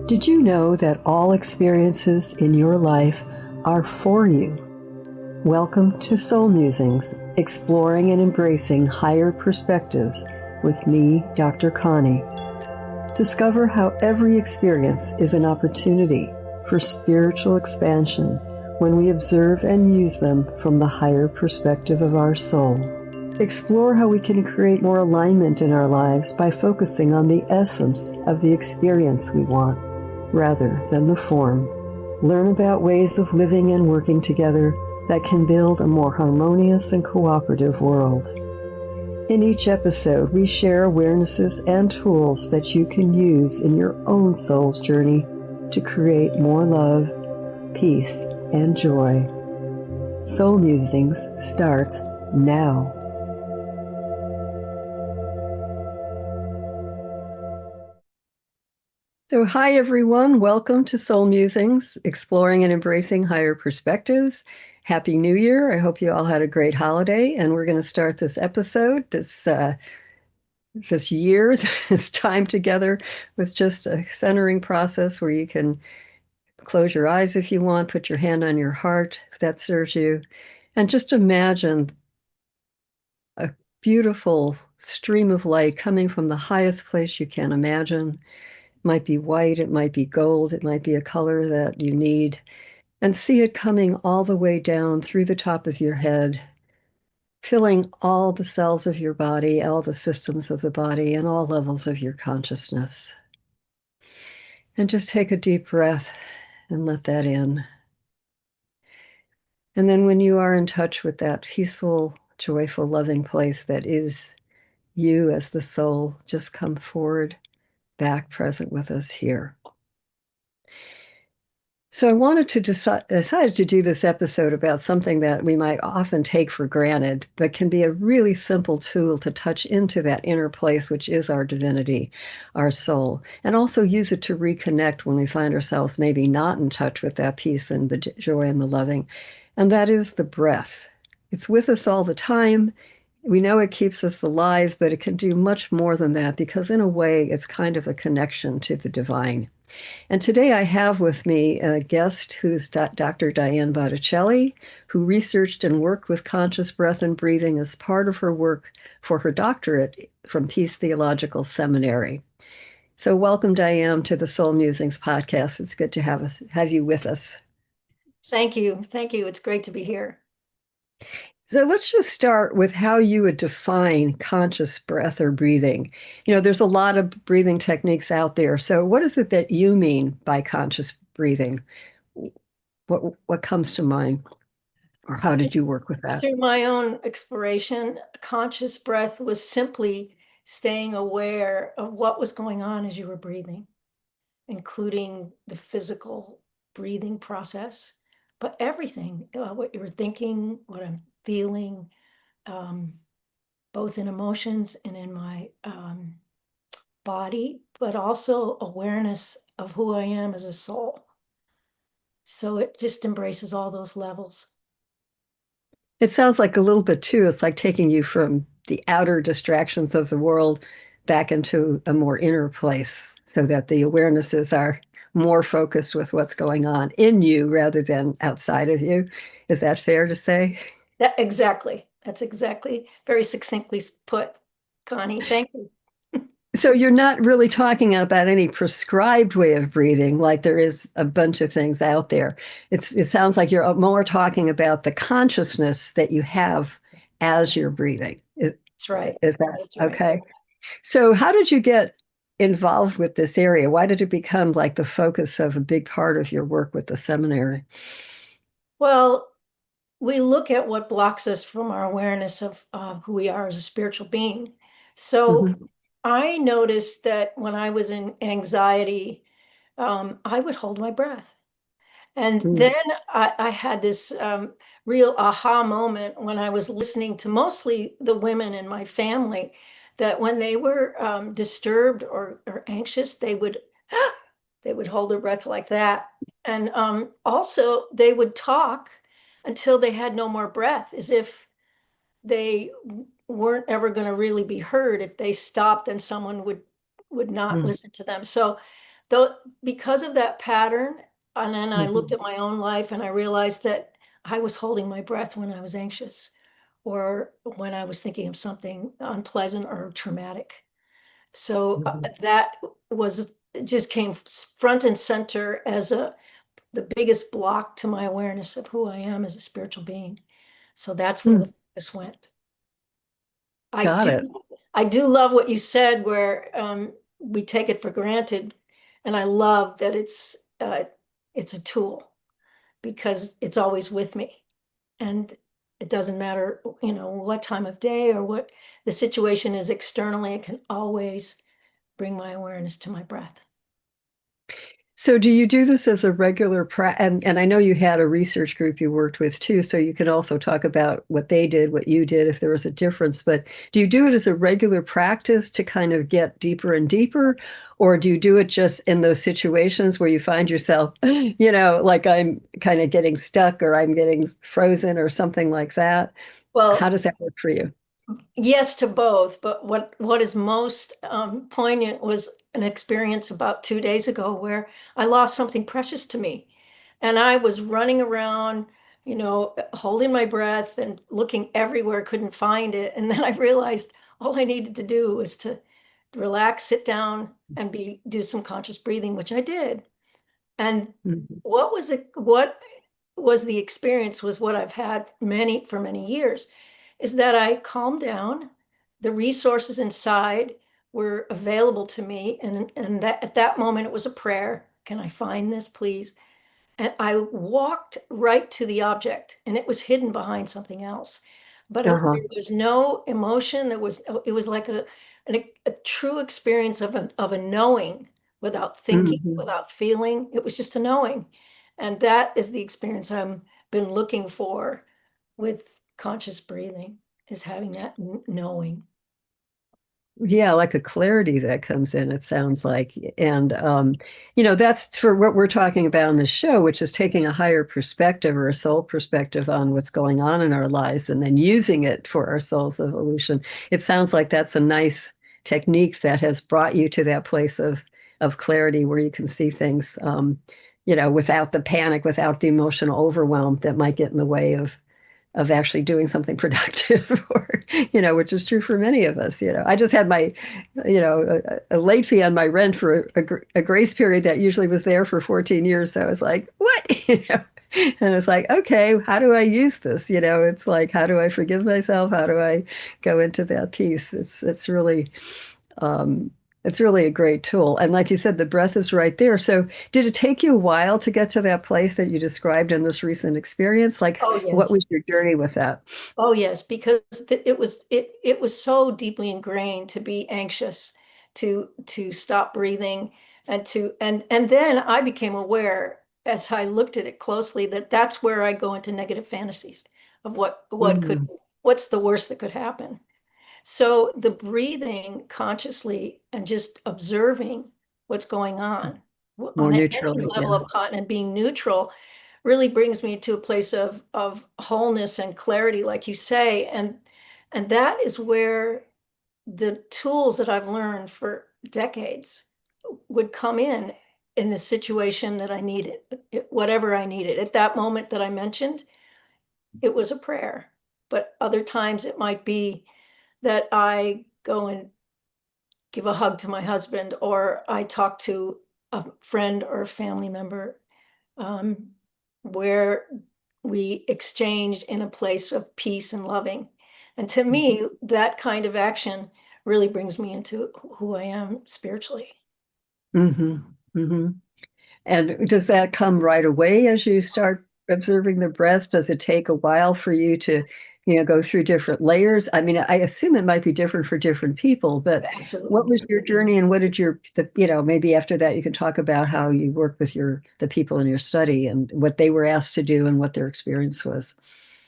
Did you know that all experiences in your life are for you? Welcome to Soul Musings, exploring and embracing higher perspectives with me, Dr. Connie. Discover how every experience is an opportunity for spiritual expansion when we observe and use them from the higher perspective of our soul. Explore how we can create more alignment in our lives by focusing on the essence of the experience we want, rather than the form. Learn about ways of living and working together that can build a more harmonious and cooperative world. In each episode, we share awarenesses and tools that you can use in your own soul's journey to create more love, peace, and joy. Soul Musings starts now. So, hi everyone. Welcome to Soul Musings, exploring and embracing higher perspectives. Happy New Year. I hope you all had a great holiday. And we're going to start this episode, this year, this time together with just a centering process where you can close your eyes if you want, put your hand on your heart if that serves you, and just imagine a beautiful stream of light coming from the highest place you can imagine. Might be white, it might be gold, it might be a color that you need, and see it coming all the way down through the top of your head, filling all the cells of your body, all the systems of the body, and all levels of your consciousness. And just take a deep breath and let that in. And then when you are in touch with that peaceful, joyful, loving place that is you as the soul, just come forward, back present with us here. So I wanted to decided to do this episode about something that we might often take for granted, but can be a really simple tool to touch into that inner place, which is our divinity, our soul, and also use it to reconnect when we find ourselves maybe not in touch with that peace and the joy and the loving. And that is the breath. It's with us all the time. We know it keeps us alive, but it can do much more than that because in a way, it's kind of a connection to the divine. And today I have with me a guest who's Dr. Diane Botticelli, who researched and worked with conscious breath and breathing as part of her work for her doctorate from Peace Theological Seminary. So welcome, Diane, to the Soul Musings podcast. It's good to have you with us. Thank you. Thank you. It's great to be here. So let's just start with how you would define conscious breath or breathing. You know, there's a lot of breathing techniques out there. So what is it that you mean by conscious breathing? What comes to mind? Or how did you work with that? Through my own exploration, conscious breath was simply staying aware of what was going on as you were breathing, including the physical breathing process, but everything, what you were thinking, what I'm feeling, both in emotions and in my body, but also awareness of who I am as a soul. So it just embraces all those levels. It sounds like a little bit too, it's like taking you from the outer distractions of the world back into a more inner place so that the awarenesses are more focused with what's going on in you rather than outside of you. Is that fair to say? Exactly. That's exactly very succinctly put, Connie. Thank you. So you're not really talking about any prescribed way of breathing, like there is a bunch of things out there. It sounds like you're more talking about the consciousness that you have as you're breathing. That's right. Is that That's right. okay? So how did you get involved with this area? Why did it become like the focus of a big part of your work with the seminary? Well, we look at what blocks us from our awareness of who we are as a spiritual being. So I noticed that when I was in anxiety, I would hold my breath. And then I had this real aha moment when I was listening to mostly the women in my family, that when they were disturbed or anxious, they would hold their breath like that. And also they would talk until they had no more breath, as if they weren't ever going to really be heard. If they stopped, then someone would not listen to them. So though, because of that pattern, and then I looked at my own life and I realized that I was holding my breath when I was anxious or when I was thinking of something unpleasant or traumatic. So Mhm. that was just came front and center as the biggest block to my awareness of who I am as a spiritual being. So that's where the Mm, focus went. I got do it. I do love what you said where we take it for granted, and I love that it's a tool because it's always with me, and it doesn't matter, what time of day or what the situation is externally, it can always bring my awareness to my breath. So do you do this as a regular and I know you had a research group you worked with too, so you can also talk about what they did, what you did, if there was a difference. But do you do it as a regular practice to kind of get deeper and deeper, or do you do it just in those situations where you find yourself, like I'm kind of getting stuck or I'm getting frozen or something like that? How Well, does that work for you? yes to both, but what is most poignant was an experience about 2 days ago where I lost something precious to me. And I was running around, holding my breath and looking everywhere, couldn't find it. And then I realized all I needed to do was to relax, sit down, and do some conscious breathing, which I did. And Mhm. what was the experience was what I've had for many years, is that I calmed down. The resources inside were available to me, and that at that moment it was a prayer. Can I find this, please? And I walked right to the object, and it was hidden behind something else. But Uh-huh. there was no emotion. It was like a true experience of a knowing without thinking, Mhm. without feeling. It was just a knowing. And that is the experience I've been looking for with conscious breathing, is having that knowing. Yeah, like a clarity that comes in, it sounds like. And, that's for what we're talking about in the show, which is taking a higher perspective or a soul perspective on what's going on in our lives and then using it for our soul's evolution. It sounds like that's a nice technique that has brought you to that place of clarity where you can see things, without the panic, without the emotional overwhelm that might get in the way of actually doing something productive or which is true for many of us. I just had my a late fee on my rent for a grace period that usually was there for 14 years, so I was like, what? And it's like, okay, how do I use this? It's like, how do I forgive myself? How do I go into that piece? Um, it's really a great tool. And like you said, the breath is right there. So did it take you a while to get to that place that you described in this recent experience? Like, Oh, what yes. was your journey with that? Oh, yes, because it was so deeply ingrained to be anxious, to stop breathing, and then I became aware as I looked at it closely that that's where I go into negative fantasies of Mm, what's the worst that could happen. So the breathing consciously and just observing what's going on more any neutrally, level yeah. of continent, being neutral really brings me to a place of wholeness and clarity, like you say. And that is where the tools that I've learned for decades would come in the situation that I needed, whatever I needed. At that moment that I mentioned, it was a prayer. But other times it might be that I go and give a hug to my husband, or I talk to a friend or a family member, um, where we exchanged in a place of peace and loving. And to me, that kind of action really brings me into who I am spiritually. Hmm. Hmm. And does that come right away as you start observing the breath? Does it take a while for you to, go through different layers? I mean, I assume it might be different for different people, but what Absolutely. was your journey and what did maybe after that you can talk about how you worked with the people in your study and what they were asked to do and what their experience was.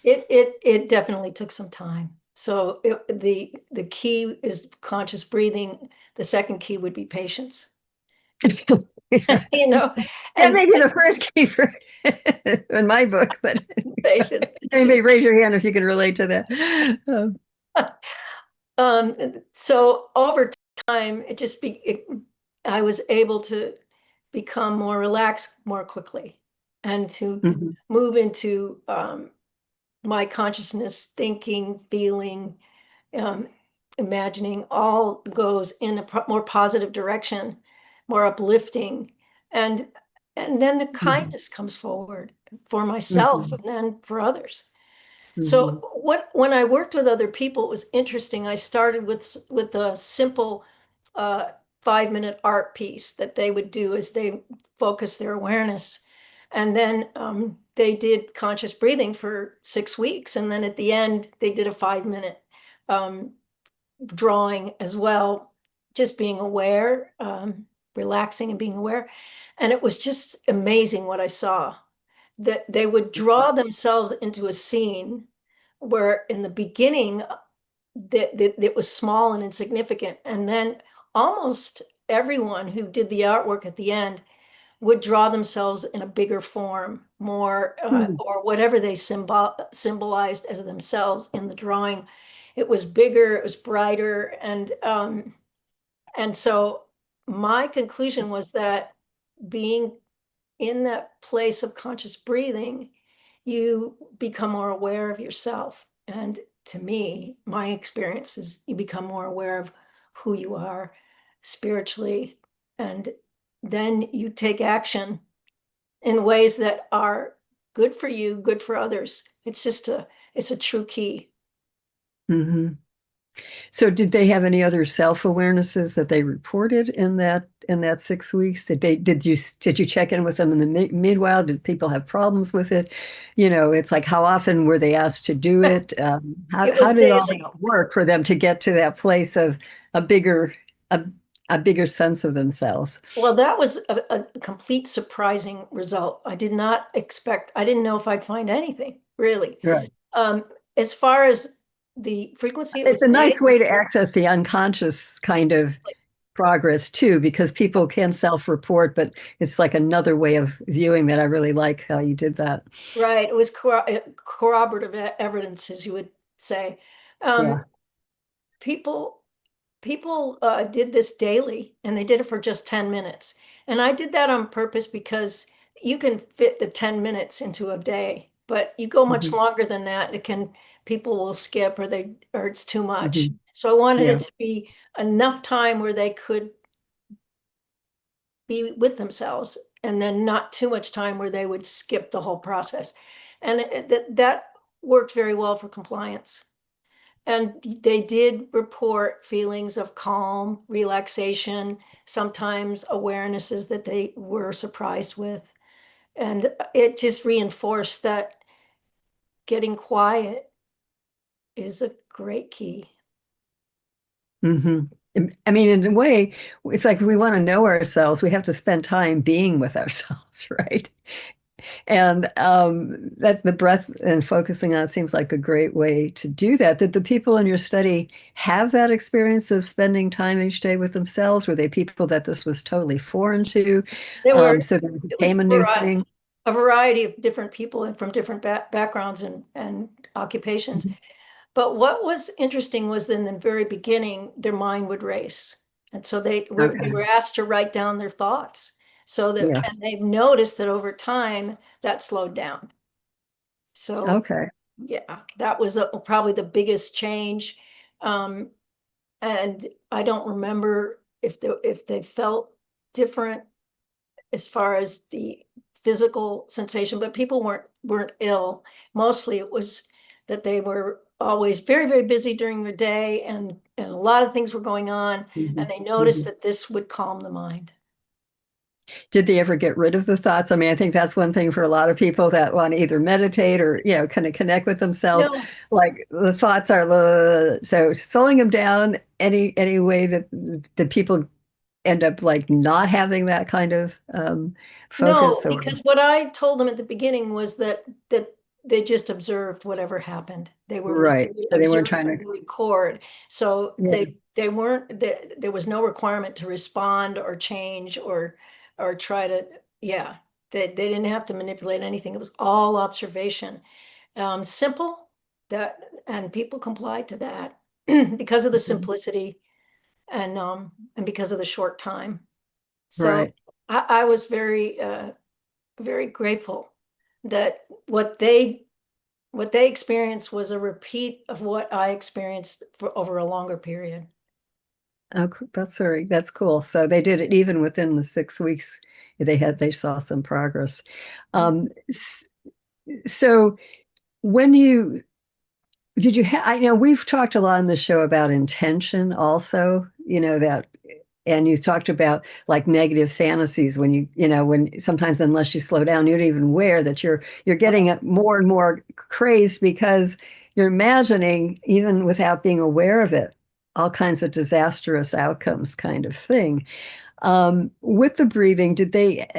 It definitely took some time. So the key is conscious breathing. The second key would be patience. Yeah. You know, That and may be the first keeper in my book, but patience. anybody raise your hand if you can relate to that. So over time, I was able to become more relaxed more quickly and to Mhm. move into my consciousness, thinking, feeling, um, imagining all goes in a more positive direction, more uplifting. And and then the Mhm. kindness comes forward for myself Mhm. and then for others. So Mhm. when I worked with other people, it was interesting. I started with a simple uh, 5 minute art piece that they would do as they focus their awareness. And then they did conscious breathing for 6 weeks. And then at the end, they did a 5 minute um, drawing as well, just being aware, relaxing and being aware. And it was just amazing what I saw, that they would draw themselves into a scene where in the beginning that it was small and insignificant. And then almost everyone who did the artwork at the end would draw themselves in a bigger form, more Mhm. or whatever they symbolized as themselves in the drawing. It was bigger, it was brighter, and so my conclusion was that being in that place of conscious breathing, you become more aware of yourself. And to me, my experience is you become more aware of who you are spiritually. And then you take action in ways that are good for you, good for others. It's a true key. Mhm. So did they have any other self-awarenesses that they reported in that 6 weeks? Did you check in with them in the meanwhile? Did people have problems with it? It's like how often were they asked to do it? How It how was did all daily. that work for them to get to that place of a bigger a, a bigger sense of themselves? Well, that was a complete surprising result. I didn't know if I'd find anything, really. Right. Um, as far as the frequency, it It's was a nice daily. way to access the unconscious kind of progress too, because people can self-report, but it's like another way of viewing that. I really like how you did that. Right. It was corroborative evidence, as you would say. Um, Yeah. people people did this daily, and they did it for just 10 minutes. And I did that on purpose because you can fit the 10 minutes into a day, but you go much Hmm. longer than that, people will skip, or it's too much. Hmm. So I wanted it Yeah. to be enough time where they could be with themselves, and then not too much time where they would skip the whole process. And that worked very well for compliance. And they did report feelings of calm, relaxation, sometimes awarenesses that they were surprised with. And it just reinforced that getting quiet is a great key. Hmm. I mean, in a way, it's like if we want to know ourselves, we have to spend time being with ourselves, right? And that's the breath and focusing on it seems like a great way to do that. Did the people in your study have that experience of spending time each day with themselves? Were they people that this was totally foreign to? There were, So that it it was became a new thing? a variety of different people and from different backgrounds and occupations. Mhm. But what was interesting was in the very beginning, their mind would race. And so they Okay. were asked to write down their thoughts. Yeah. And they've noticed that over time that slowed down. So Okay. yeah, that was probably the biggest change. Um, and I don't remember if they felt different as far as the physical sensation, but people weren't ill. Mostly it was that they were always very, very busy during the day, and a lot of things were going on, Hmm. and they noticed Hmm. that this would calm the mind. Did they ever get rid of the thoughts? I mean, I think that's one thing for a lot of people that want to either meditate or, kind of connect with themselves. No, Like the thoughts are, so slowing them down any way that the people end up like not having that kind of no, focus or because what I told them at the beginning was that they just observed whatever happened. They were right. So they weren't trying observing to, the record. So yeah. they weren't there was no requirement to respond or change or try to, yeah. They didn't have to manipulate anything. It was all observation. Simple, that and people complied to that because of the Mhm. simplicity and because of the short time. So Right. I was very grateful that what they experienced was a repeat of what I experienced for over a longer period. Oh, that's cool. So they did it even within the 6 weeks. They saw some progress. Um, so when you did you have, I know we've talked a lot on the show about intention also, that, and you talked about like negative fantasies when when sometimes unless you slow down, you're not even aware that you're getting more and more crazed because you're imagining, even without being aware of it, all kinds of disastrous outcomes kind of thing. With the breathing,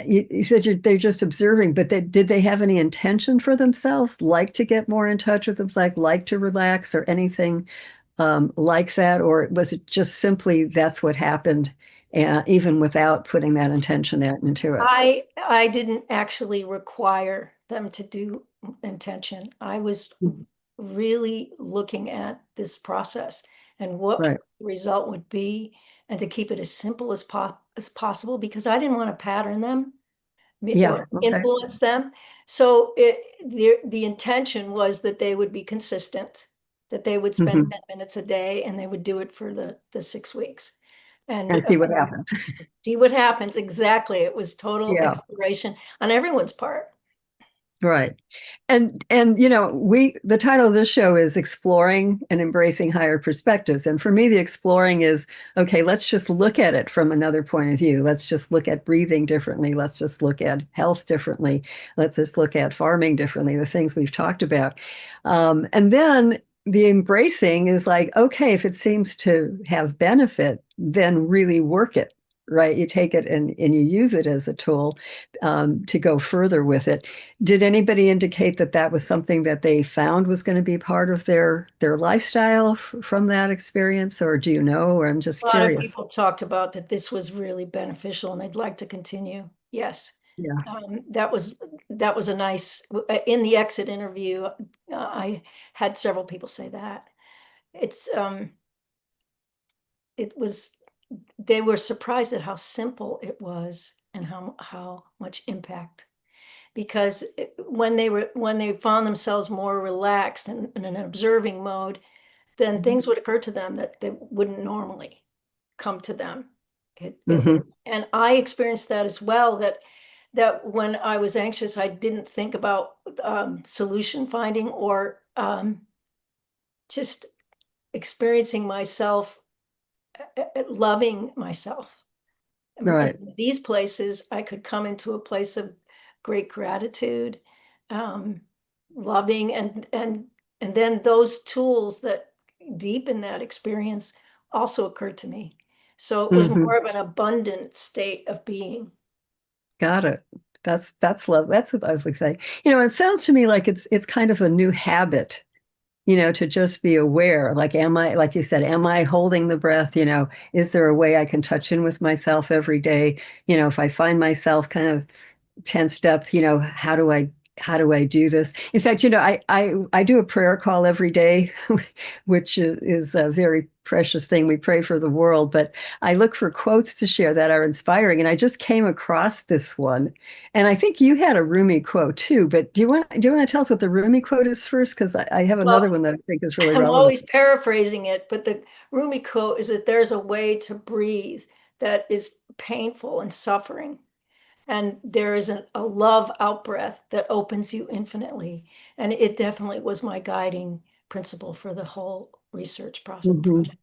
you said they're just observing, but did they have any intention for themselves, like to get more in touch with themselves, like to relax or anything like that? Or was it just simply that's what happened, even without putting that intention out into it? I didn't actually require them to do intention. I was Mhm. really looking at this process and what Right. the result would be, and to keep it as simple as possible because I didn't want to pattern them Yeah. or Okay. influence them. So the intention was that they would be consistent, that they would spend Hmm. 10 minutes a day and they would do it for the 6 weeks. And And see what happens. see what happens. Exactly. It was total Yeah. exploration on everyone's part. Right. And we the title of this show is Exploring and Embracing Higher Perspectives. And for me, the exploring is, okay, let's just look at it from another point of view. Let's just look at breathing differently. Let's just look at health differently. Let's just look at farming differently, the things we've talked about. And then the embracing is like, okay, if it seems to have benefit, then really work it. Right. You take it and you use it as a tool to go further with it. Did anybody indicate that that was something that they found was going to be part of their lifestyle from that experience, or do you know? Or I'm just A lot of curious. people talked about that this was really beneficial and they'd like to continue. Yes. Yeah. That was a nice in the exit interview. I had several people say that. It's it was they were surprised at how simple it was and how much impact because when they found themselves more relaxed and in an observing mode, then things would occur to them that they wouldn't normally come to them. Hmm. And I experienced that as well, that when I was anxious, I didn't think about solution finding or just experiencing myself, loving myself. Right. In these places, I could come into a place of great gratitude, um, loving, and then those tools that deepen that experience also occurred to me. So it was Hmm. more of an abundant state of being. Got it. That's love. That's a lovely thing. It sounds to me like it's kind of a new habit, to just be aware. Like, like you said, am I holding the breath? Is there a way I can touch in with myself every day? If I find myself kind of tensed up, how do I do this? In fact, I do a prayer call every day, which is a very precious thing. We pray for the world, but I look for quotes to share that are inspiring. And I just came across this one. And I think you had a Rumi quote too, but do you want to tell us what the Rumi quote is first? Because I have Well, another one that I think is really I'm relevant. always paraphrasing it, but the Rumi quote is that there's a way to breathe that is painful and suffering. And there is a love out breath that opens you infinitely. And it definitely was my guiding principle for the whole research process Mhm. project.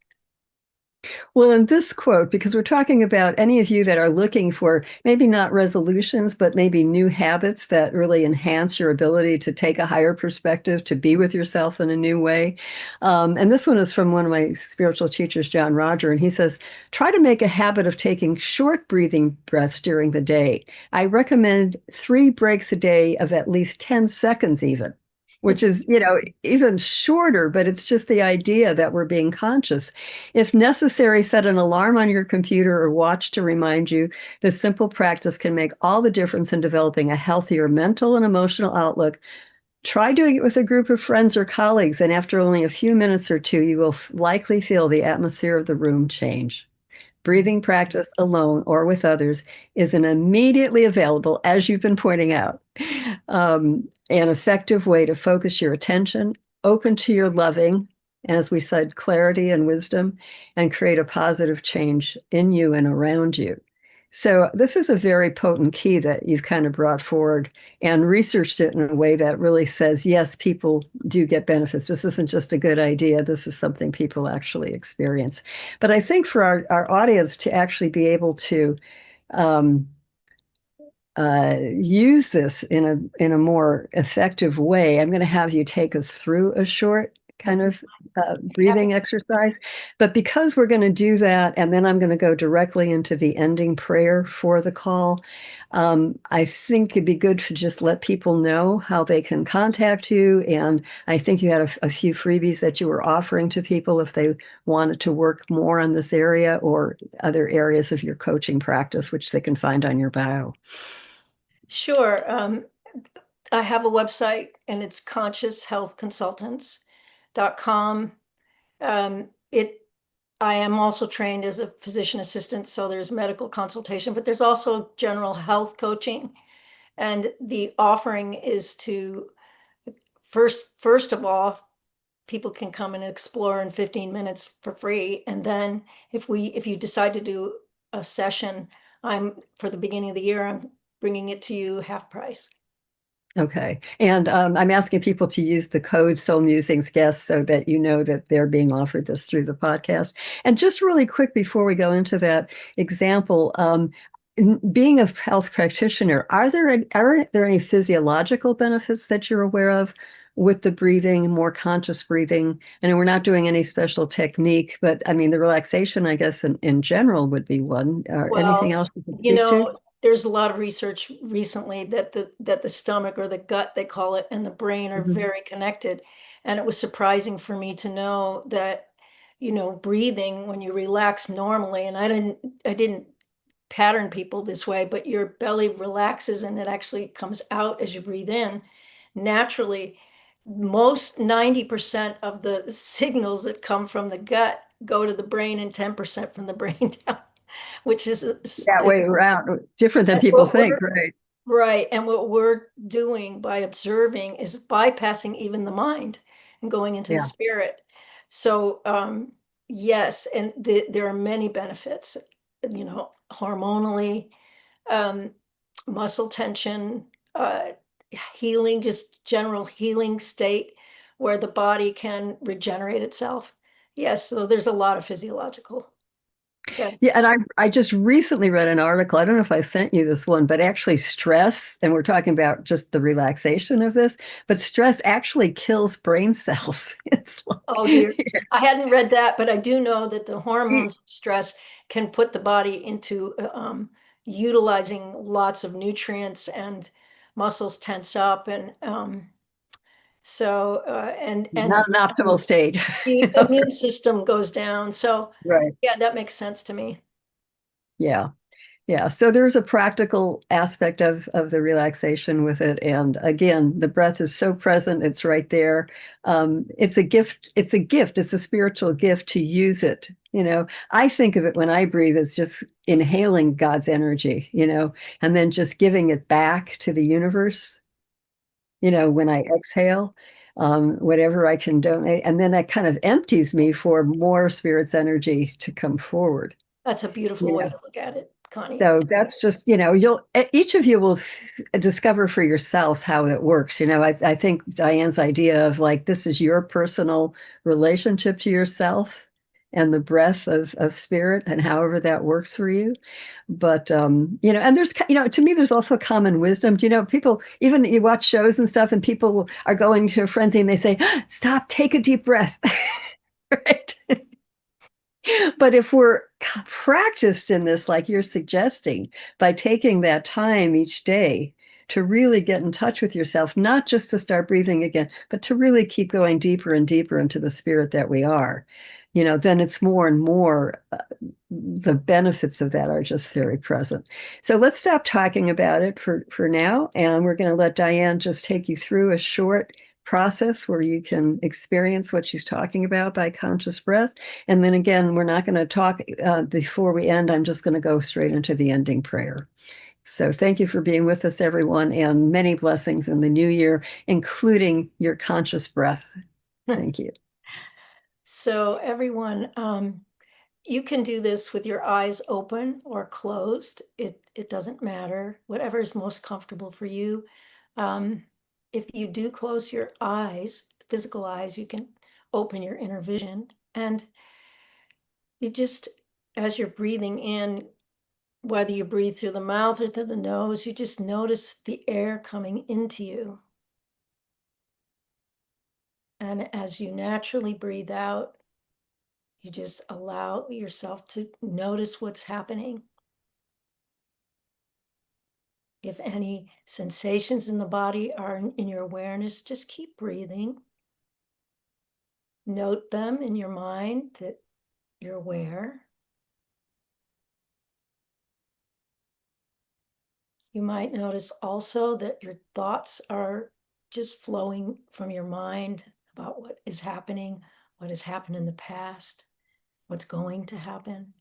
Well, in this quote, because we're talking about any of you that are looking for maybe not resolutions, but maybe new habits that really enhance your ability to take a higher perspective, to be with yourself in a new way. And this one is from one of my spiritual teachers, John Roger, and he says, try to make a habit of taking short breathing breaths during the day. I recommend 3 breaks a day of at least 10 seconds, even. Which is, even shorter, but it's just the idea that we're being conscious. If necessary, set an alarm on your computer or watch to remind you. This simple practice can make all the difference in developing a healthier mental and emotional outlook. Try doing it with a group of friends or colleagues, and after only a few minutes or two, you will likely feel the atmosphere of the room change. breathing practice alone or with others is an immediately available, as you've been pointing out, an effective way to focus your attention, open to your loving, as we said, clarity and wisdom, and create a positive change in you and around you. So this is a very potent key that you've kind of brought forward and researched it in a way that really says, yes, people do get benefits. This isn't just a good idea. This is something people actually experience. But I think for our audience to actually be able to um, use this in a more effective way, I'm going to have you take us through a short kind of breathing exercise. But because we're going to do that, and then I'm going to go directly into the ending prayer for the call, I think it'd be good to just let people know how they can contact you. And I think you had a few freebies that you were offering to people if they wanted to work more on this area or other areas of your coaching practice, which they can find on your bio. Sure. I have a website and it's conscioushealthconsultants.com. I am also trained as a physician assistant, so there's medical consultation, but there's also general health coaching. And the offering is to first of all, people can come and explore in 15 minutes for free. And then if you decide to do a session, for the beginning of the year, I'm bringing it to you half price. Okay. And I'm asking people to use the code Soul Musings Guest so that you know that they're being offered this through the podcast. And just really quick before we go into that example, being a health practitioner, are there any physiological benefits that you're aware of with the breathing, more conscious breathing? And we're not doing any special technique, but I mean, the relaxation, I guess, in general would be one. Or anything Well, else you can speak to? there's a lot of research recently that the stomach, or the gut, they call it, and the brain are Mhm. very connected. And it was surprising for me to know that, breathing when you relax normally, and I didn't pattern people this way, but your belly relaxes and it actually comes out as you breathe in naturally. Most 90% of the signals that come from the gut go to the brain and 10% from the brain down, which is That way around, different than that's people what think, we're right? right. And what we're doing by observing is bypassing even the mind and going into the Yeah. spirit. So, yes, and there are many benefits, hormonally, um, muscle tension, healing, just general healing state where the body can regenerate itself. Yes, so there's a lot of physiological Yeah, and benefits. I just recently read an article. I don't know if I sent you this one, but actually stress, and we're talking about just the relaxation of this, but stress actually kills brain cells. It's Oh like, dear. I hadn't read that, but I do know that the hormones of stress can put the body into utilizing lots of nutrients, and muscles tense up, and and not an optimal state. the immune system goes down. So Right. yeah, that makes sense to me. Yeah. Yeah, so there's a practical aspect of the relaxation with it. And again, the breath is so present, it's right there. It's a gift, it's a gift, it's a spiritual gift to use it. I think of it when I breathe as just inhaling God's energy, and then just giving it back to the universe, when I exhale, whatever I can donate. And then that kind of empties me for more spirit's energy to come forward. That's a beautiful way to look at it, Connie. So that's just, each of you will discover for yourselves how it works. I think Diane's idea of like, this is your personal relationship to yourself and the breath of spirit and however that works for you. But, and there's, to me, there's also common wisdom. People, even you watch shows and stuff and people are going to a frenzy and they say, stop, take a deep breath. Right. But if we're practiced in this, like you're suggesting, by taking that time each day to really get in touch with yourself, not just to start breathing again, but to really keep going deeper and deeper into the spirit that we are, then it's more and more the benefits of that are just very present. So let's stop talking about it for now. And we're going to let Diane just take you through a short process where you can experience what she's talking about by conscious breath. And then again, we're not going to talk before we end. I'm just going to go straight into the ending prayer. So thank you for being with us, everyone, and many blessings in the new year, including your conscious breath. Thank you. So everyone, you can do this with your eyes open or closed. It doesn't matter, whatever is most comfortable for you. If you do close your eyes, physical eyes, you can open your inner vision. And you just, as you're breathing in, whether you breathe through the mouth or through the nose, you just notice the air coming into you. And as you naturally breathe out, you just allow yourself to notice what's happening. If any sensations in the body are in your awareness, just keep breathing. Note them in your mind that you're aware. You might notice also that your thoughts are just flowing from your mind about what is happening, what has happened in the past, what's going to happen.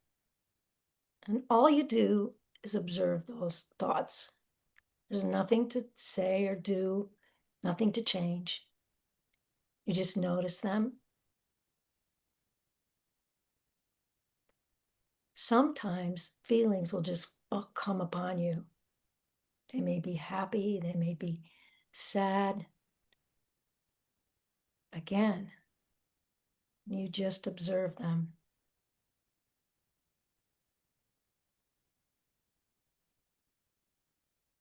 And all you do is observe those thoughts. There's nothing to say or do, nothing to change. You just notice them. Sometimes feelings will just come upon you. They may be happy, they may be sad. Again, you just observe them.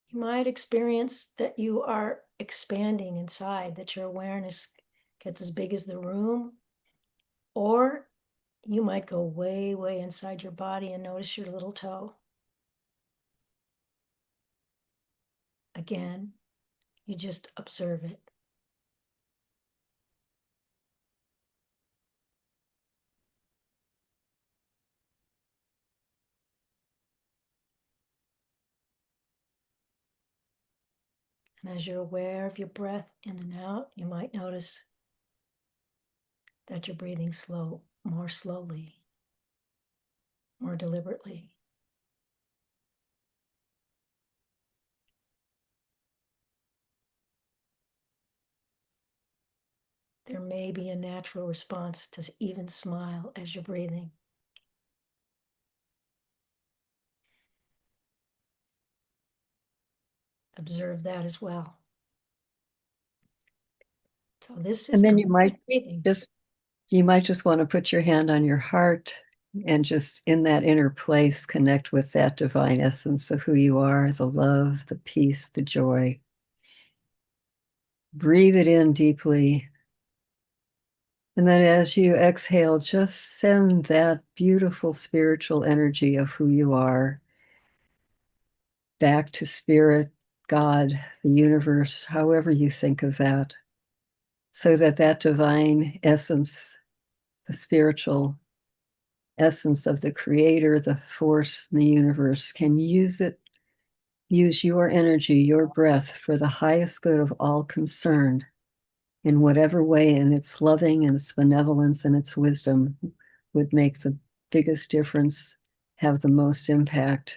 You might experience that you are expanding inside, that your awareness gets as big as the room, or you might go way, way inside your body and notice your little toe. Again, you just observe it. And as you're aware of your breath in and out, you might notice that you're breathing more slowly, more deliberately. There may be a natural response to even smile as you're breathing. Observe that as well. So this is And then you might breathing. just want to put your hand on your heart and just in that inner place connect with that divine essence of who you are, the love, the peace, the joy. Breathe it in deeply. And then as you exhale, just send that beautiful spiritual energy of who you are back to spirit, God, the universe, however you think of that, so that that divine essence, the spiritual essence of the creator, the force in the universe, can use your energy, your breath for the highest good of all concerned in whatever way, and its loving and its benevolence and its wisdom would make the biggest difference, have the most impact,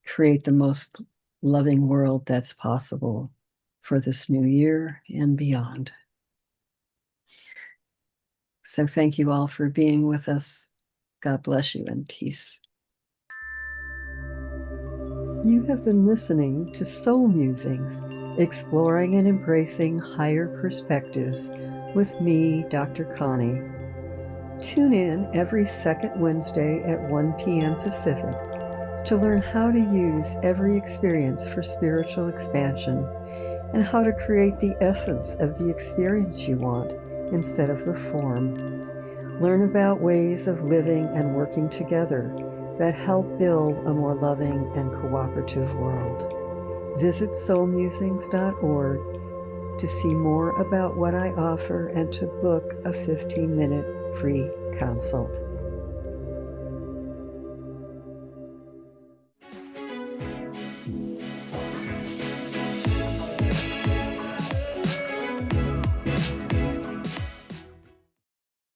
create the most loving world that's possible for this new year and beyond. So thank you all for being with us. God bless you and peace. You have been listening to Soul Musings, exploring and embracing higher perspectives with me, Dr. Connie. Tune in every second Wednesday at 1 p.m. Pacific to learn how to use every experience for spiritual expansion and how to create the essence of the experience you want instead of the form. Learn about ways of living and working together that help build a more loving and cooperative world. Visit soulmusings.org to see more about what I offer and to book a 15-minute free consult.